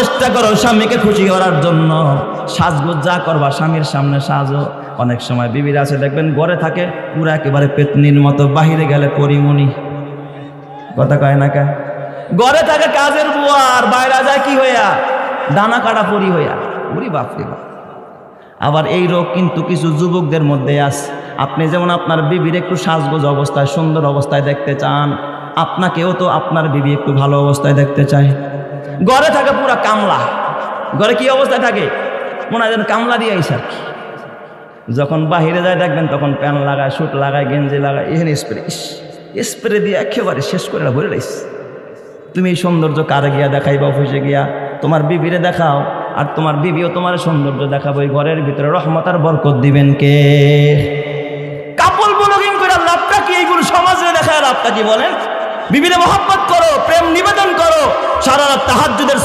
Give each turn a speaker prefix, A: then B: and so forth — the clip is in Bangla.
A: চেষ্টা করো স্বামীকে খুশি করার জন্য। সাজগোজ যা করবা স্বামীর সামনে সাজো। অনেক সময় বিবিরা আছে দেখবেন ঘরে থাকে পুরা একেবারে পেতনির মতো, বাহিরে গেলে পরিমণি। কথা কয় না কে? ঘরে থাকে কাজের বুয়া আর বাইরে যায় কি হইয়া? দানা কাটা পরি হইয়া। উরি বাপরে বাপ। আবার এই রোগ কিন্তু কিছু যুবকদের মধ্যে আছে। আপনি যেমন আপনার বিবির একটু সাজগোজ অবস্থায়, সুন্দর অবস্থায় দেখতে চান, আপনাকেও তো আপনার বিবি একটু ভালো অবস্থায় দেখতে চায়। ঘরে থাকে পুরা কামলা। ঘরে কি অবস্থায় থাকে? মনে হয় যেন কামলা দিয়ে আইসা। যখন বাহিরে যায় দেখবেন তখন প্যান্ট লাগায়, স্যুট লাগায়, গেঞ্জি লাগায়, এখানে স্প্রে, স্প্রে দিয়ে একেবারে শেষ করে ভরে রাইস। তুমি এই সৌন্দর্য কারে গিয়া দেখাইবা? অফিসে গিয়া তোমার বিবিরে দেখাও, আর তোমার বিবিও তোমার সৌন্দর্য দেখাবো। এই ঘরের ভিতরে রহমত আর বরকত দিবেন কে? কাপল ব্লগিং করে লাভটা কি? এইগুলো সমাজে দেখায় লাভটা কি বলেন? বিবিরে মহব্বত করো, প্রেম নিবেদন করো, সারা রাত তাহাজ্জুদের